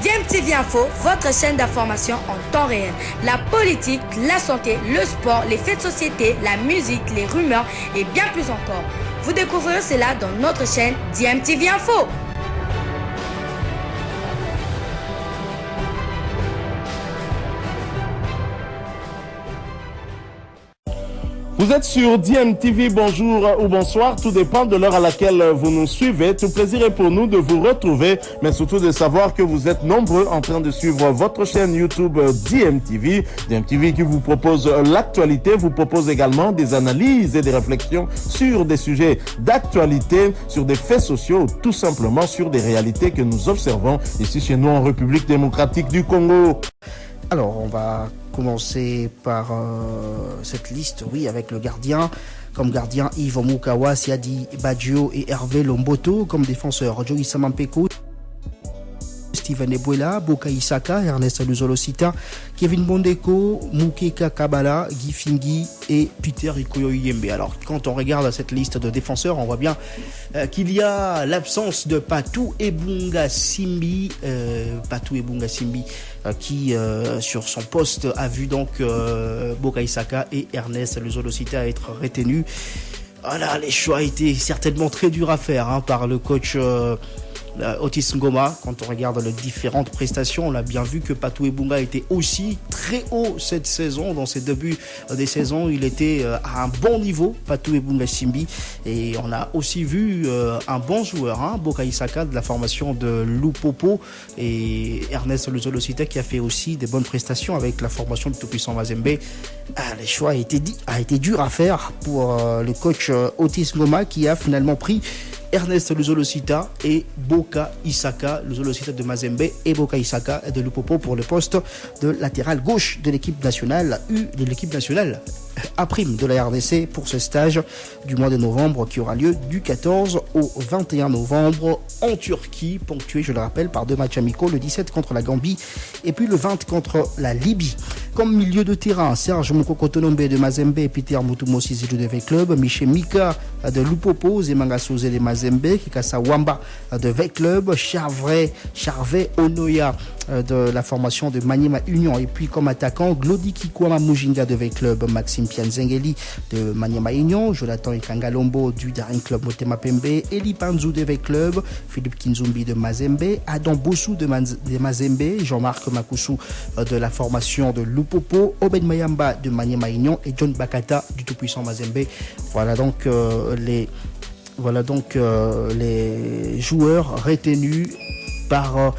DMTV Info, votre chaîne d'information en temps réel. La politique, la santé, le sport, les faits de société, la musique, les rumeurs et bien plus encore. Vous découvrirez cela dans notre chaîne DMTV Info. Vous êtes sur DMTV, bonjour ou bonsoir, tout dépend de l'heure à laquelle vous nous suivez. Tout plaisir est pour nous de vous retrouver, mais surtout de savoir que vous êtes nombreux en train de suivre votre chaîne YouTube DMTV. DMTV qui vous propose l'actualité, vous propose également des analyses et des réflexions sur des sujets d'actualité, sur des faits sociaux, tout simplement sur des réalités que nous observons ici chez nous en République démocratique du Congo. Alors, on va commencer par cette liste, oui, avec le gardien. Comme gardien, Yves Mukawa, Siadi Badjo et Hervé Lomboto. Comme défenseur, Joey Samampeko, Steven Ebuela, Boka Isaka, Ernest Luzolosita, Kevin Bondeko, Mukeka Kabala, Guy Fingi et Peter Ikoyo Yembe. Alors, quand on regarde cette liste de défenseurs, on voit bien qu'il y a l'absence de Patou Ebunga Simbi, qui sur son poste a vu donc Boka Isaka et Ernest Luzolosita être retenus. Voilà, les choix étaient certainement très durs à faire par le coach Otis Ngoma. Quand on regarde les différentes prestations, on a bien vu que Patou Ebunga était aussi très haut cette saison. Dans ses débuts des saisons, il était à un bon niveau, Patou Ebunga Simbi. Et on a aussi vu un bon joueur, Boka Isaka de la formation de Lupopo, et Ernest Luzolosita qui a fait aussi des bonnes prestations avec la formation de Tout-Puissant Mazembe. Les choix a été dur à faire pour le coach Otis Ngoma, qui a finalement pris Ernest Luzolosita et Boka Isaka, Luzolosita de Mazembe et Boka Isaka de Lupopo pour le poste de latéral gauche de l'équipe nationale A' de la RDC pour ce stage du mois de novembre qui aura lieu du 14 au 21 novembre en Turquie, ponctué, je le rappelle, par 2 matchs amicaux, le 17 contre la Gambie et puis le 20 contre la Libye. Comme milieu de terrain, Serge Mokokotonombe de Mazembe et Peter Mutumosi Zidou de V-Club, Miché Mika de Lupopo, Zemanga Souze de Mazembe, Kikasa Wamba de V-Club, Charvet Onoya de la formation de Maniema Union, et puis comme attaquant, Glody Kikwama Mujinga de V-Club, Maxime Pianzengeli de Maniema Union, Jonathan Ikangalombo du Daring Club Motema Pembe, Eli Panzou de V-Club, Philippe Kinzumbi de Mazembe, Adam Bossou de Mazembe, Jean-Marc Makousou de la formation de Lupopo, Oben Mayamba de Maniema Union et John Bakata du Tout-Puissant Mazembe. Voilà donc les joueurs retenus par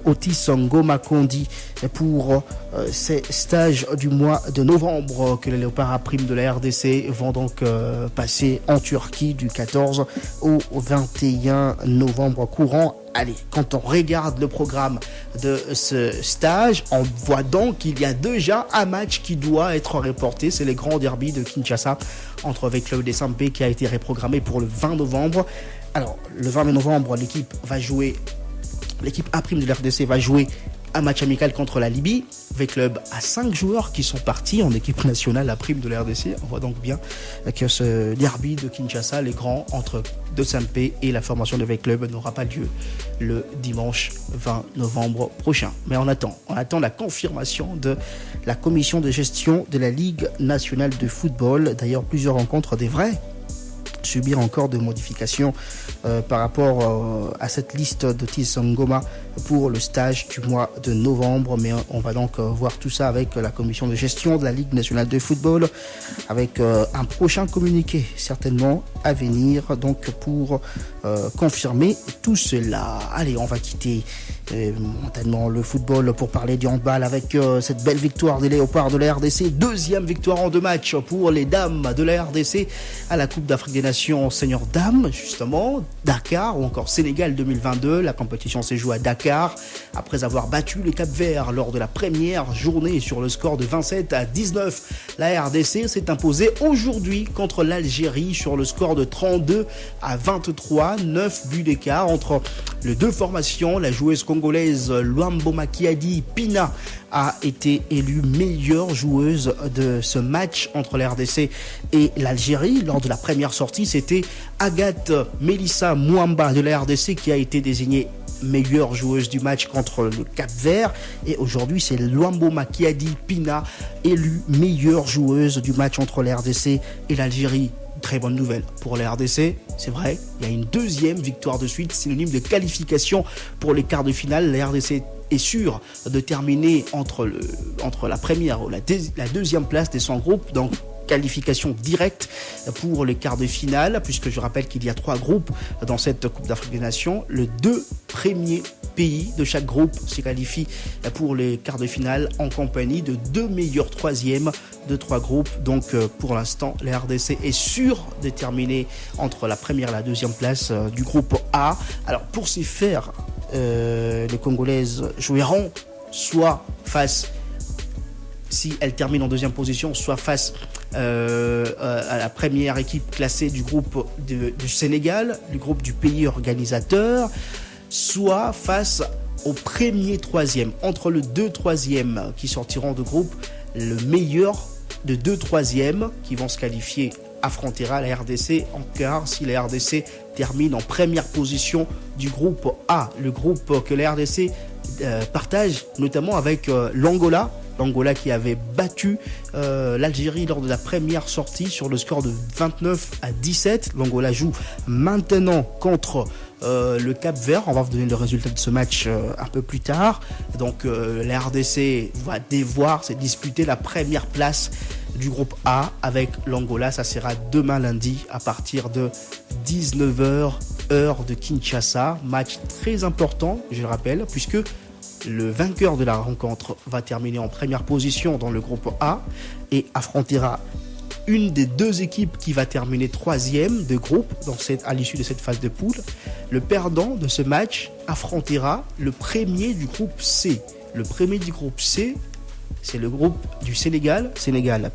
Otis Ngoma Kondi pour ces stages du mois de novembre que les Léopards A' de la RDC vont donc passer en Turquie du 14 au 21 novembre courant. Allez, quand on regarde le programme de ce stage, on voit donc qu'il y a déjà un match qui doit être reporté. C'est les grands derbys de Kinshasa entre V-Club des Sampé qui a été reprogrammé pour le 20 novembre. Alors, le 20 novembre, l'équipe A' de la RDC va jouer un match amical contre la Libye. V-Club a 5 joueurs qui sont partis en équipe nationale A' de la RDC. On voit donc bien que ce derby de Kinshasa, les grands, entre De Sampé et la formation de V-Club, n'aura pas lieu le dimanche 20 novembre prochain. Mais on attend la confirmation de la commission de gestion de la Ligue nationale de football. D'ailleurs, plusieurs rencontres devraient subir encore de modifications par rapport à cette liste d'Otis Ngoma pour le stage du mois de novembre. Mais on va donc voir tout ça avec la commission de gestion de la Ligue nationale de football, avec un prochain communiqué certainement à venir donc pour confirmer tout cela. Allez, on va quitter momentanément le football pour parler du handball avec cette belle victoire des Léopards de la RDC. Deuxième victoire en 2 matchs pour les dames de la RDC à la Coupe d'Afrique des Nations senior dames, justement, Dakar ou encore Sénégal 2022. La compétition s'est jouée à Dakar après avoir battu le Cap-Vert lors de la première journée sur le score de 27-19. La RDC s'est imposée aujourd'hui contre l'Algérie sur le score de 32-23, 9 buts d'écart entre les deux formations. La joueuse congolaise Luambo Makiadi Pina a été élue meilleure joueuse de ce match entre la RDC et l'Algérie. Lors de la première sortie, c'était Agathe Melissa Mwamba de la RDC qui a été désignée meilleure joueuse du match contre le Cap-Vert. Et aujourd'hui, c'est Luambo Makiadi Pina, élue meilleure joueuse du match entre la RDC et l'Algérie. Très bonne nouvelle pour la RDC, c'est vrai, il y a une deuxième victoire de suite, synonyme de qualification pour les quarts de finale. La RDC est sûre de terminer entre la première ou la deuxième place de son groupe, donc qualification directe pour les quarts de finale, puisque je rappelle qu'il y a 3 groupes dans cette Coupe d'Afrique des Nations. Les 2 premiers pays de chaque groupe se qualifient pour les quarts de finale en compagnie de 2 meilleurs troisièmes de 3 groupes. Donc pour l'instant, la RDC est sûre de terminer entre la première et la deuxième place du groupe A. Alors pour ce faire, les Congolaises joueront soit face, si elles terminent en deuxième position, soit face à la première équipe classée du groupe du Sénégal, du groupe du pays organisateur, soit face au premier troisième. Entre le 2 troisième qui sortiront de groupe, le meilleur de 2 troisièmes qui vont se qualifier affrontera la RDC en quart si la RDC termine en première position du groupe A, le groupe que la RDC partage notamment avec l'Angola qui avait battu l'Algérie lors de la première sortie sur le score de 29-17. L'Angola joue maintenant contre le Cap-Vert. On va vous donner le résultat de ce match un peu plus tard. Donc la RDC va devoir se disputer la première place du groupe A avec l'Angola. Ça sera demain lundi à partir de 19h heure de Kinshasa. Match très important, je le rappelle, puisque le vainqueur de la rencontre va terminer en première position dans le groupe A et affrontera une des 2 équipes qui va terminer 3e de groupe à l'issue de cette phase de poule. Le perdant de ce match affrontera le premier du groupe C. Le premier du groupe C, c'est le groupe du Sénégal,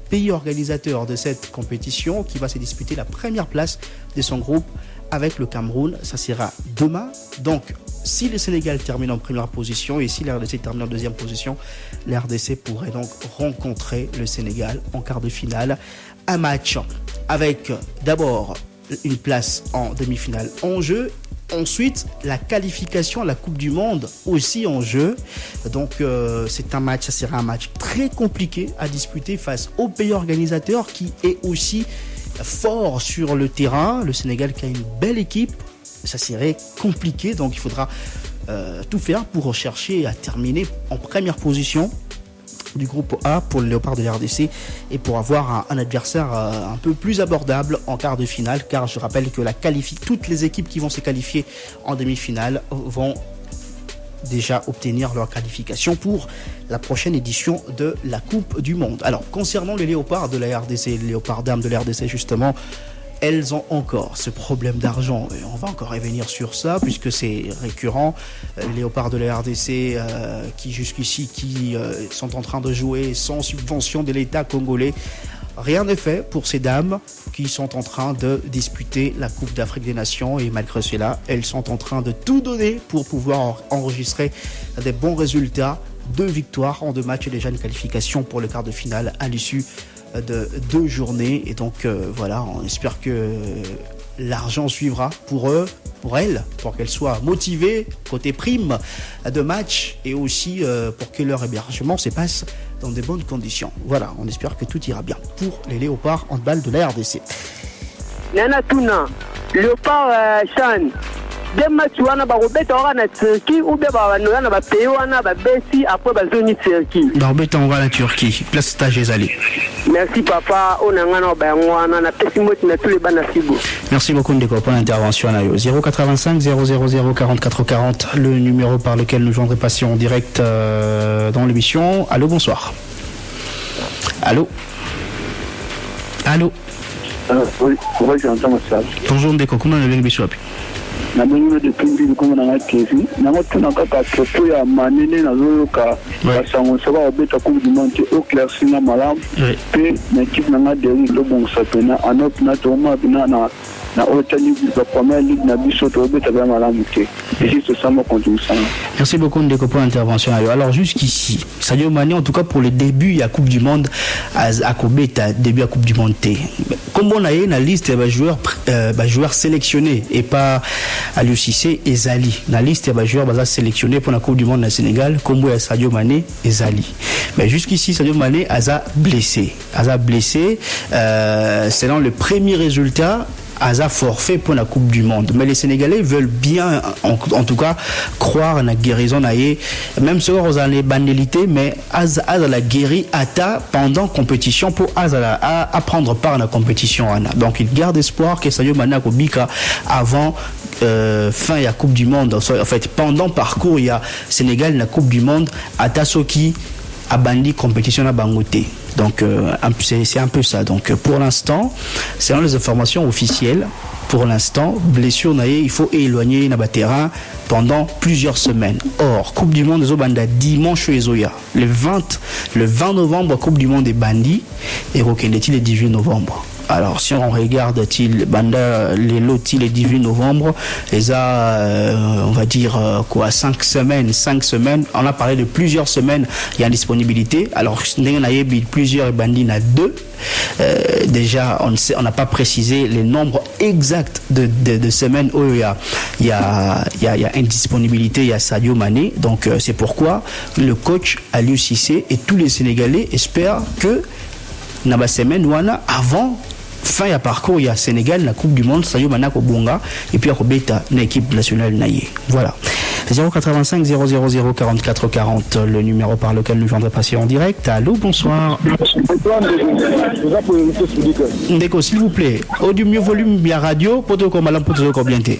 pays organisateur de cette compétition, qui va se disputer la première place de son groupe avec le Cameroun. Ça sera demain. Donc, si le Sénégal termine en première position et si la RDC termine en deuxième position, la RDC pourrait donc rencontrer le Sénégal en quart de finale. Un match avec d'abord une place en demi-finale en jeu. Ensuite, la qualification à la Coupe du Monde aussi en jeu. Donc, ça sera un match très compliqué à disputer face au pays organisateur qui est aussi fort sur le terrain. Le Sénégal qui a une belle équipe. Ça serait compliqué, donc il faudra tout faire pour rechercher à terminer en première position du groupe A pour le Léopard de la RDC et pour avoir un adversaire un peu plus abordable en quart de finale, car je rappelle que toutes les équipes qui vont se qualifier en demi-finale vont déjà obtenir leur qualification pour la prochaine édition de la Coupe du Monde. Alors, concernant les Léopards de la RDC, les Léopards dames de la RDC justement, elles ont encore ce problème d'argent. Et on va encore revenir sur ça puisque c'est récurrent. Les Léopards de la RDC qui jusqu'ici sont en train de jouer sans subvention de l'État congolais. Rien n'est fait pour ces dames qui sont en train de disputer la Coupe d'Afrique des Nations et malgré cela, elles sont en train de tout donner pour pouvoir enregistrer des bons résultats. 2 victoires en 2 matchs et déjà une qualification pour le quart de finale à l'issue de 2 journées. Et donc voilà, on espère que l'argent suivra pour elles, pour qu'elles soient motivées côté prime de match et aussi pour que leur hébergement se passe dans de bonnes conditions. Voilà, on espère que tout ira bien pour les Léopards handball de la RDC. Nana Tuna, Léopard Chan. Des matchs wana ba robeta wana Turquie ou bien ba wana ba pays wana ba besi après ba zone Turquie. Ba robeta wana Turquie, place stage ezali. Merci papa, on a ngana ba ngwana na pesimoti na tous les bana sibo. Merci beaucoup Ndeko pour l'intervention à 085 000 44 40, le numéro par lequel nous joindrons patient en direct dans l'émission. Allô, bonsoir. Allô. Oui, j'entends ça. Bonjour Ndeko, comment on a biswapi? Na bongo de pindi ko na ngakezi na ngotuna kaka toto ya manene na zoyoka basango saba obeta ko du monde au clair na malam pe na équipe na ngade lo bon sapena anop na toma bina na na otani la première ligue na biso to beta ba malamu te. Et c'est ça mon compte ça. Merci beaucoup Ndeko pour l'intervention. Alors jusqu'ici, Sadio Mané en tout cas pour le début à Coupe du Monde à Kobeta début à Coupe du Monde T. Comme on a une liste de joueurs sélectionnés et pas à l'UCC et Zali. La liste de joueurs sélectionnés pour la Coupe du Monde au Sénégal, comme Sadio Mané et Zali. Mais jusqu'ici Sadio Mané a blessé. Selon le premier résultat, Aza forfait pour la Coupe du Monde. Mais les Sénégalais veulent bien, en tout cas, croire à la guérison. Même si on a les banalités, mais Aza la guéri Ata pendant compétition pour Aza à prendre part à la compétition. Donc il garde espoir que Sadio Mané Kobika avant fin il y a Coupe du Monde. En fait, pendant parcours il y a Sénégal la Coupe du Monde. Ata Soki a bandi compétition à Bangoté. Donc c'est un peu ça. Donc pour l'instant, selon les informations officielles, pour l'instant, blessure il faut éloigner le terrain pendant plusieurs semaines. Or, Coupe du Monde des Obanda dimanche le 20 novembre, Coupe du Monde des Bandits et Rokendeti le 18 novembre. Alors, si on regarde les lotis le 18 novembre, on va dire 5 semaines. On a parlé de plusieurs semaines, il y a une disponibilité. Alors, plusieurs bandits, il y en a 2. Déjà, on n'a pas précisé les nombres exacts de semaines où il y a une disponibilité, il y a Sadio Mané. Donc, c'est pourquoi le coach Aliou Cissé et tous les Sénégalais espèrent que dans la semaine avant fin à parcours il y a Sénégal la Coupe du Monde Sadio Mané Kobonga et puis à Kobeta l'équipe nationale naïe. Voilà. 085 000 44 40 le numéro par lequel nous viendrons passer en direct. Allô, bonsoir. Ndeko, s'il vous plaît, au du mieux volume bien radio pour te comme pour te comme bien té.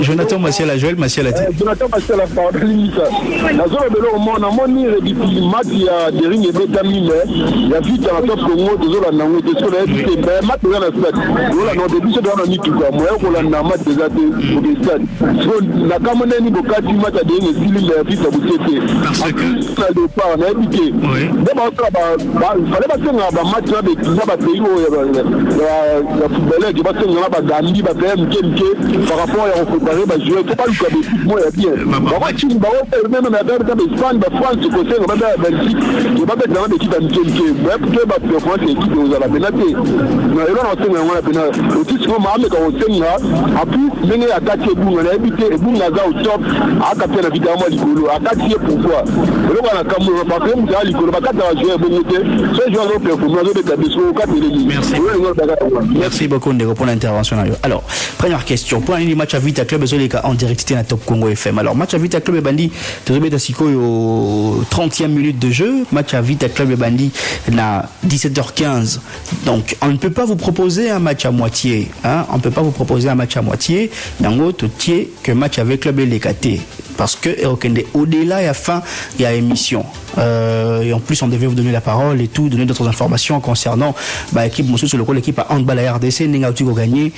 Jonathan Massiala, Joël Massiala. Jonathan Massiala, Nazolo Belo, mon amoni, depuis Mati à Dering et Betamine, il y a vite à la top Congo, de Zola Nango, de Sola, et ben, Mat, on a fait. Voilà, non, depuis ce temps, on a mis tout ça. Moi, on a Namat des athées au stade. La Camonani, Bokati, Mat à Dering et Silim, la vite à Boussete. Parce que. On a évité. D'abord, il fallait pas que un match avec les pays. La footballeur qui va se faire Gambie, va faire par rapport à préparer, jouer. Il ne faut pas lui faire des coups, moi, il y a bien. Même la Espagne, la France, le conseil, on va faire la Belgique, on va faire l'équipe américaine. Bref, la France, l'équipe de la pénalité. On a pénalité. Aussi, si on m'a amené quand on sait, à plus, mener à 4 bouts, on a évité, et boum, Naza au top, à capter la vidéo, à 4 pourquoi. Le roi, la Cameroun, par exemple, il y a pas 4 joueurs, ce joueur va performer, il y a des Merci beaucoup Ndeko pour l'intervention. Alors, première question. Pour un match à Vita Club, en direct à Top Congo FM. Alors, match à Vita Club et Bandi, tu au 30e minute de jeu. Match à Vita Club et Bandi, à 17h15. Donc, on ne peut pas vous proposer un match à moitié. Hein? On ne peut pas vous proposer un match à moitié. Nango, tout est que match avec Club et les KT. Parce que au-delà et à la fin, il y a émission. Et en plus, on devait vous donner la parole et tout, donner d'autres informations concernant l'équipe Moussou sur le coup, l'équipe à handball à RDC, Nengaouti a gagné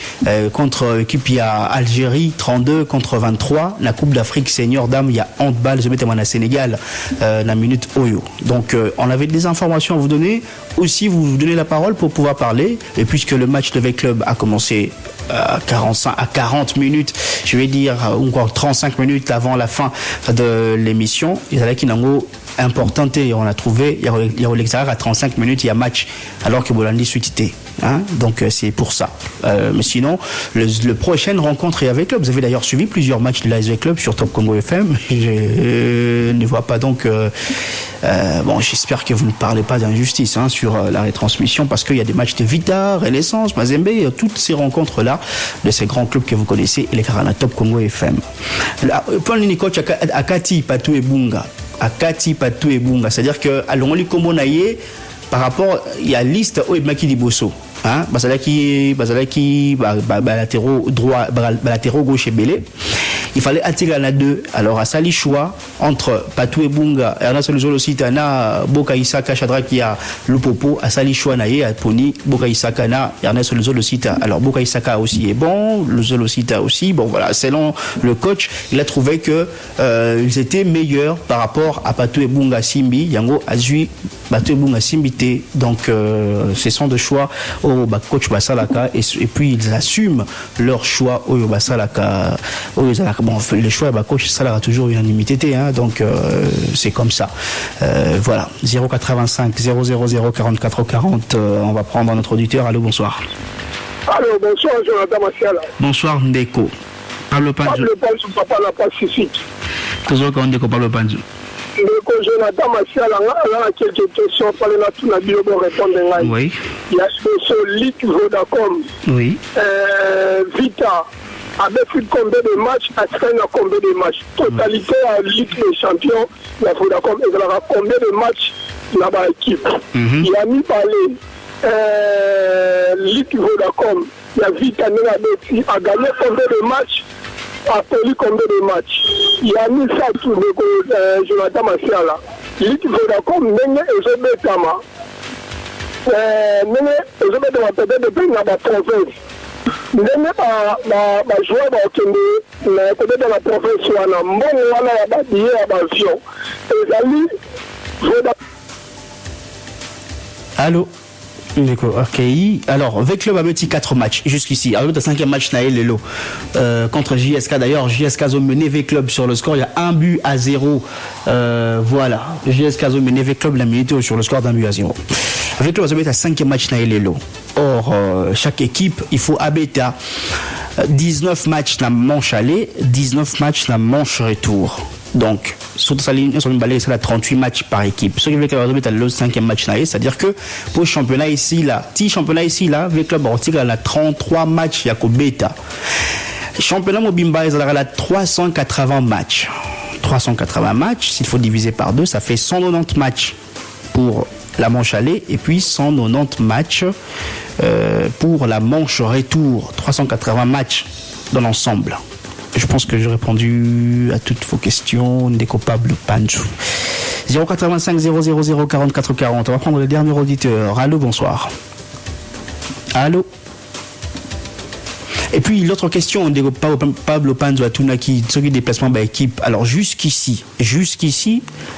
contre l'équipe il y a Algérie 32 contre 23. La Coupe d'Afrique senior dame, il y a handball, je mettais moi à Sénégal, la minute Oyo. Donc, on avait des informations à vous donner. Aussi, vous donnez la parole pour pouvoir parler. Et puisque le match de V-Club a commencé à 40 minutes, je vais dire, ou encore 35 minutes avant la fin de l'émission, il y a qui n'ango importante et on a trouvé, il y a l'extérieur à 35 minutes, il y a match alors que Bolandi suité. Hein? Donc c'est pour ça. Mais sinon, le prochaine rencontre est avec Club. Vous avez d'ailleurs suivi plusieurs matchs de l'ASV Club sur Top Congo FM. Je ne vois pas donc. Bon, j'espère que vous ne parlez pas d'injustice sur la retransmission parce qu'il y a des matchs de Vita, Renaissance, Mazembe, toutes ces rencontres-là de ces grands clubs que vous connaissez et les Carana Top Congo FM. Point de coach Akati Patou et Bunga. Akati Patou et Bunga. C'est-à-dire que à l'Ongoli Kombo Naye, par rapport, il y a liste où Maki Liboso. hein, latéraux droit, latéraux gauche et belé. Il fallait attirer la deux. Alors, à Sali choix entre Patou et Bunga, Ernest Luzolo Sitana, Boka Isaka, Shadrakia, Lupopo, à Sali choix naïe, à Pony, Boka Isaka, na, Ernest Luzolo Sita. Alors, Boka Isaka aussi est bon, Luzolo Sita aussi. Bon, voilà, selon le coach, il a trouvé que ils étaient meilleurs par rapport à Patou et Bunga Simbi. Yango Azui, Patou et Bunga Simbité. Donc, ce sont des choix au coach Basalaka et puis ils assument leur choix au Basalaka. Bon, les choix, coach, ça a toujours unanimité, hein, donc c'est comme ça. Voilà, 085 000 44 40. On va prendre notre auditeur. Allô, bonsoir. Allô, bonsoir, Jonathan Massiala. Bonsoir, Ndeko. Pablo Panzo. Pablo Panzo, papa la Pacifique. Toujours quand Ndeko, Pablo Panzo. Ndeko, Jonathan Massiala, on a quelques questions. Il fallait tout la bio pour répondre. Oui. Il y a ce Ligue Vodacom. Oui. Vita. Avec combien de matchs, Aspen a combien de matchs. Totalité à Ligue des Champions, il y a Vodacom, il y aura combien de matchs dans l'équipe. Il a mis parler Ligue Vodacom, il y a Vita Nenabeti, a gagné combien de matchs, a perdu combien de matchs. Il a mis ça tout le Jonathan Massiala. Ligue Vodacom, Nene et Zobetama. Nene et Zobetama peut-être depuis la province. Ndenge bajoueur bakende na côté de la province wana mbongo wana ya babillet ya bavion ezali Allô. D'accord, ok. Alors, avec le Babeti 4 matchs jusqu'ici. Alors, le 5e match, Naël Lelo contre JSK. D'ailleurs, JSK a mené V-Club sur le score. Il y a 1-0. Voilà. JSK a mené V-Club la minute sur le score d'1-0. Avec le Babeti à 5e match, Naël Lelo. Or, chaque équipe, il faut abaiter 19 matchs la manche aller, 19 matchs la manche retour. Donc, sur sa ligne, sur une balai, c'est là 38 matchs par équipe. Ce qui veut dire que le 5e match, c'est-à-dire que pour le championnat ici, là, le club Ortiga a 33 matchs, il y a qu'au bêta. Championnat Mobimba, il a 380 matchs. 380 matchs, s'il faut diviser par 2, ça fait 190 matchs pour la manche aller et puis 190 matchs pour la manche retour. 380 matchs dans l'ensemble. Je pense que j'ai répondu à toutes vos questions. Ndeko Pablo Panzo. 085 000 44 40. On va prendre le dernier auditeur. Allô, bonsoir. Allô. Et puis l'autre question, Ndeko Pablo Panzo à Tunaki, celui des déplacements par équipe. Alors jusqu'ici,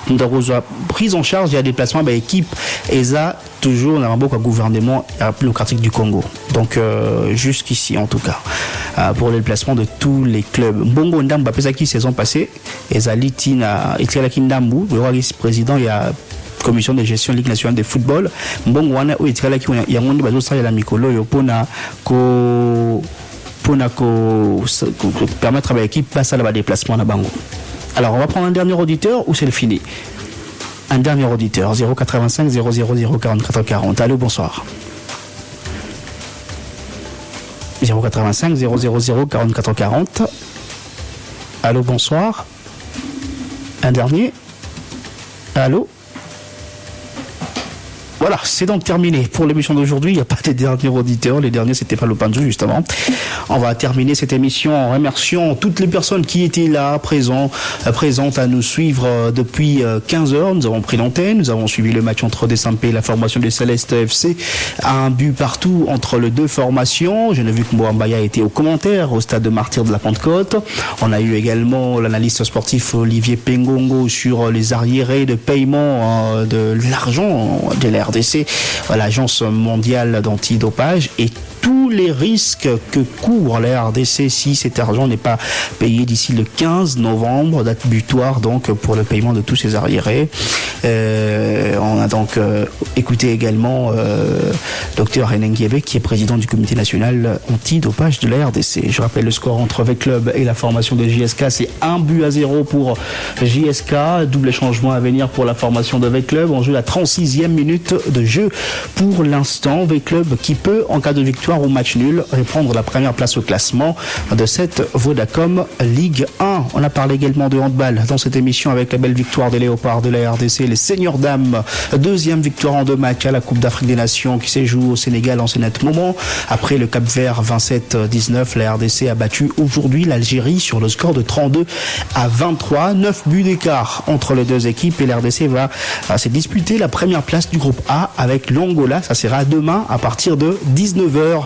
nous avons prise en charge, il y a des déplacements par équipe. Et ça, toujours, on a un beau gouvernement démocratique du Congo. Donc jusqu'ici, en tout cas, pour le déplacement de tous les clubs. Mbongo Ndamba Pesaki saison passée, et Zalitina Etialaki Ndambu, le roi vice-président, il y a commission de gestion Ligue nationale de football. Mbongo wana o Etialaki il y a monde bazo ça ya la mikolo yo pona ko permettre à l'équipe passer à la déplacement à Bango. Alors on va prendre un dernier auditeur ou c'est le fini. Un dernier auditeur 085 000 44 40. Allô, bonsoir. 085 000 44 40. Allô, bonsoir. Un dernier. Allô. Voilà, c'est donc terminé pour l'émission d'aujourd'hui. Il n'y a pas de derniers auditeurs. Les derniers, c'était pas le Panzo, justement. On va terminer cette émission en remerciant toutes les personnes qui étaient là, présentes à nous suivre depuis 15 heures. Nous avons pris l'antenne. Nous avons suivi le match entre Desampé et la formation de Céleste FC. Un but partout entre les deux formations. Je n'ai vu que Mbouambaya était au commentaire au stade de Martyrs de la Pentecôte. On a eu également l'analyste sportif Olivier Pengongo sur les arriérés de paiement de l'argent de l'air RDC, l'Agence mondiale d'antidopage et tous les risques que court la RDC si cet argent n'est pas payé d'ici le 15 novembre, date butoir donc pour le paiement de tous ces arriérés. On a donc écouté également Dr René Nguiébé qui est président du comité national antidopage de la RDC. Je rappelle le score entre V-Club et la formation de JSK, c'est 1-0 pour JSK, double changement à venir pour la formation de V-Club. On joue la 36e minute de jeu pour l'instant. V-Club qui peut, en cas de victoire, victoire ou match nul et prendre la première place au classement de cette Vodacom Ligue 1. On a parlé également de handball dans cette émission avec la belle victoire des Léopards de la RDC, les seniors dames. Deuxième victoire en 2 matchs à la Coupe d'Afrique des Nations qui s'est jouée au Sénégal en ce net moment. Après le Cap-Vert 27-19, la RDC a battu aujourd'hui l'Algérie sur le score de 32-23. 9 buts d'écart entre les deux équipes et la RDC va se disputer la première place du groupe A avec l'Angola. Ça sera demain à partir de 19h,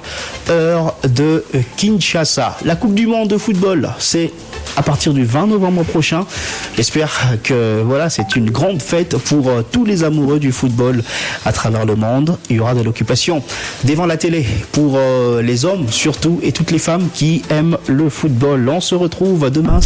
heure de Kinshasa. La Coupe du Monde de football, c'est à partir du 20 novembre prochain. J'espère que voilà, c'est une grande fête pour tous les amoureux du football à travers le monde. Il y aura de l'occupation devant la télé pour les hommes surtout et toutes les femmes qui aiment le football. On se retrouve demain.